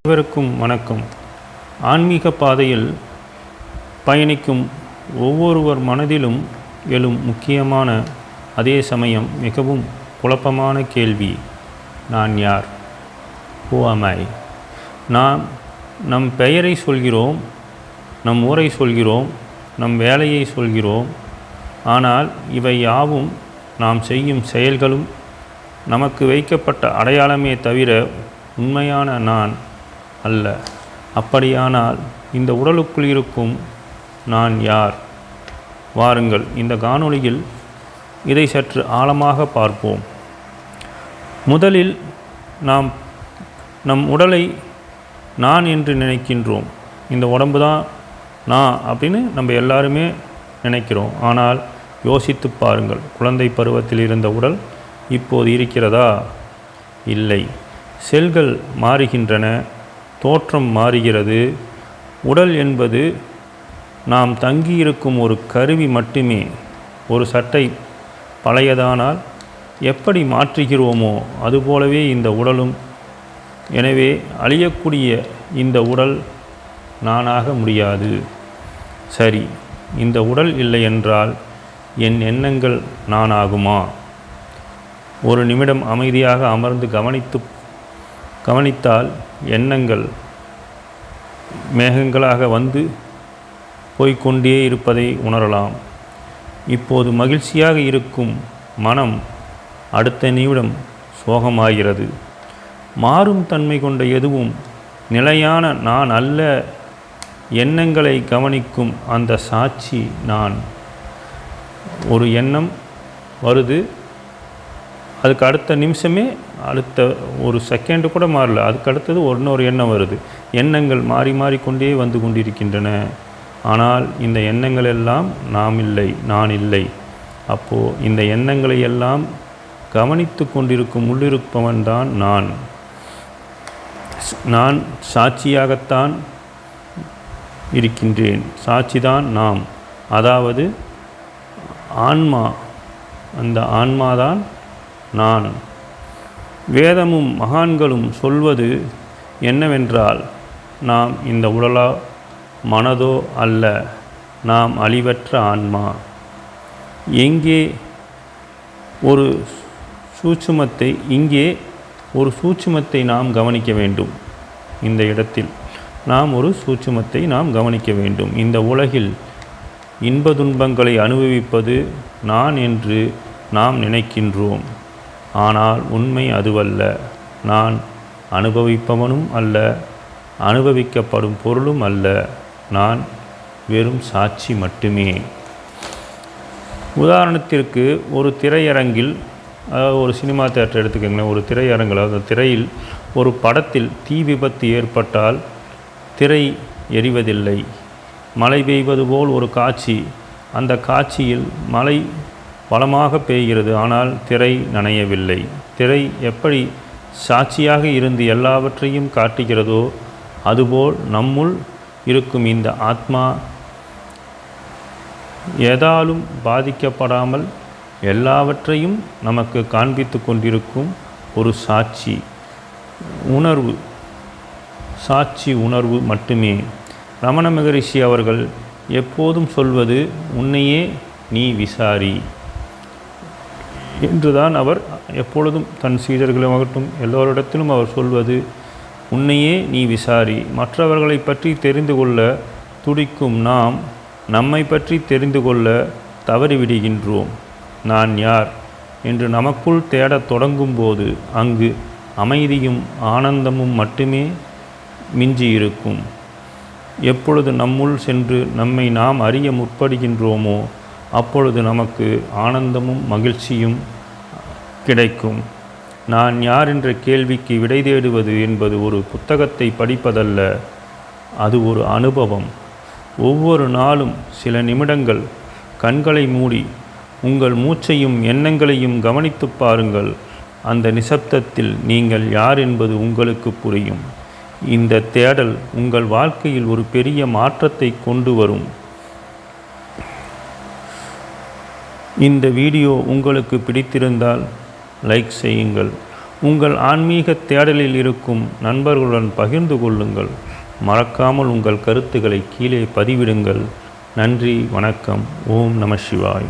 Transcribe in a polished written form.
அனைவருக்கும் வணக்கம். ஆன்மீக பாதையில் பயணிக்கும் ஒவ்வொருவர் மனதிலும் எழும் முக்கியமான, அதே சமயம் மிகவும் குழப்பமான கேள்வி, நான் யார்? ஹூ ஆம் ஐ? நாம் நம் பெயரை சொல்கிறோம், நம் ஊரை சொல்கிறோம், நம் வேலையை சொல்கிறோம். ஆனால் இவை யாவும் நாம் செய்யும் செயல்களும் நமக்கு வைக்கப்பட்ட அடையாளமே தவிர உண்மையான நான் அல்ல. அப்படியானால் இந்த உடலுக்குள் இருக்கும் நான் யார்? வாருங்கள், இந்த காணொளியில் இதை சற்று ஆழமாக பார்ப்போம். முதலில் நாம் நம் உடலை நான் என்று நினைக்கின்றோம். இந்த உடம்பு தான் நான் அப்படின்னு நம்ம எல்லாருமே நினைக்கிறோம். ஆனால் யோசித்து பாருங்கள், குழந்தை பருவத்தில் இருந்த உடல் இப்போது இருக்கிறதா? இல்லை. செல்கள் மாறுகின்றன, தோற்றம் மாறுகிறது. உடல் என்பது நாம் தங்கியிருக்கும் ஒரு கருவி மட்டுமே. ஒரு சட்டை பழையதானால் எப்படி மாற்றுகிறோமோ அதுபோலவே இந்த உடலும். எனவே அழியக்கூடிய இந்த உடல் நானாக முடியாது. சரி, இந்த உடல் இல்லை என்றால் என் எண்ணங்கள் நானாகுமா? ஒரு நிமிடம் அமைதியாக அமர்ந்து கவனித்தால் எண்ணங்கள் மேகங்களாக வந்து போய்கொண்டே இருப்பதை உணரலாம். இப்போது மகிழ்ச்சியாக இருக்கும் மனம் அடுத்த நிமிடம் சோகமாகிறது. மாறும் தன்மை கொண்ட எதுவும் நிலையான நான் அல்ல. எண்ணங்களை கவனிக்கும் அந்த சாட்சி நான். ஒரு எண்ணம் வருது, அதுக்கு அடுத்த நிமிஷமே, அடுத்த ஒரு செகண்டு கூட மாறல, அதுக்கு அடுத்தது இன்னொரு எண்ணம் வருது. எண்ணங்கள் மாறி மாறிக்கொண்டே வந்து கொண்டிருக்கின்றன. ஆனால் இந்த எண்ணங்கள் எல்லாம் நாம் இல்லை, நான் இல்லை. அப்போது இந்த எண்ணங்களை எல்லாம் கவனித்து கொண்டிருக்கும் உள்ளிருப்பவன் தான் நான். நான் சாட்சியாகத்தான் இருக்கின்றேன். சாட்சிதான் நாம், அதாவது ஆன்மா. அந்த ஆன்மாதான் நான். வேதமும் மகான்களும் சொல்வது என்னவென்றால், நாம் இந்த உடலோ மனதோ அல்ல, நாம் அழிவற்ற ஆன்மா. இங்கே ஒரு சூட்சுமத்தை நாம் கவனிக்க வேண்டும். இந்த இடத்தில் நாம் ஒரு சூட்சுமத்தை நாம் கவனிக்க வேண்டும். இந்த உலகில் இன்ப துன்பங்களை அனுபவிப்பது நான் என்று நாம் நினைக்கின்றோம். ஆனால் உண்மை அதுவல்ல. நான் அனுபவிப்பவனும் அல்ல, அனுபவிக்கப்படும் பொருளும் அல்ல. நான் வெறும் சாட்சி மட்டுமே. உதாரணத்திற்கு, ஒரு திரையரங்கில், அதாவது ஒரு சினிமா தியேட்டர் எடுத்துக்கோங்களேன். ஒரு திரையரங்கில், அந்த திரையில் ஒரு படத்தில் தீ விபத்து ஏற்பட்டால் திரை எரிவதில்லை. மழை பெய்வது போல் ஒரு காட்சி, அந்த காட்சியில் மழை பலமாக பெய்கிறது, ஆனால் திரை நனையவில்லை. திரை எப்படி சாட்சியாக இருந்து எல்லாவற்றையும் காட்டுகிறதோ அதுபோல் நம்முள் இருக்கும் இந்த ஆத்மா எதாலும் பாதிக்கப்படாமல் எல்லாவற்றையும் நமக்கு காண்பித்து கொண்டிருக்கும் ஒரு சாட்சி உணர்வு. சாட்சி உணர்வு மட்டுமே. ரமண மகரிஷி அவர்கள் எப்போதும் சொல்வது, உன்னையே நீ விசாரி என்றுதான் அவர் எப்பொழுதும் தன் சீடர்களுமாகட்டும் எல்லோரிடத்திலும் அவர் சொல்வது, உன்னையே நீ விசாரி. மற்றவர்களை பற்றி தெரிந்து கொள்ள துடிக்கும் நாம் நம்மை பற்றி தெரிந்து கொள்ள தவறிவிடுகின்றோம். நான் யார் என்று நமக்குள் தேடத் தொடங்கும்போது அங்கு அமைதியும் ஆனந்தமும் மட்டுமே மிஞ்சி இருக்கும். எப்பொழுது நம்முள் சென்று நம்மை நாம் அறிய முற்படுகின்றோமோ அப்பொழுது நமக்கு ஆனந்தமும் மகிழ்ச்சியும் கிடைக்கும். நான் யார் என்ற கேள்விக்கு விடை தேடுவது என்பது ஒரு புத்தகத்தை படிப்பதல்ல, அது ஒரு அனுபவம். ஒவ்வொரு நாளும் சில நிமிடங்கள் கண்களை மூடி உங்கள் மூச்சையும் எண்ணங்களையும் கவனித்து பாருங்கள். அந்த நிசப்தத்தில் நீங்கள் யார் என்பது உங்களுக்கு புரியும். இந்த தேடல் உங்கள் வாழ்க்கையில் ஒரு பெரிய மாற்றத்தை கொண்டு வரும். இந்த வீடியோ உங்களுக்கு பிடித்திருந்தால் லைக் செய்யுங்கள். உங்கள் ஆன்மீக தேடலில் இருக்கும் நண்பர்களுடன் பகிர்ந்து கொள்ளுங்கள். மறக்காமல் உங்கள் கருத்துக்களை கீழே பதிவிடுங்கள். நன்றி, வணக்கம். ஓம் நம சிவாய்.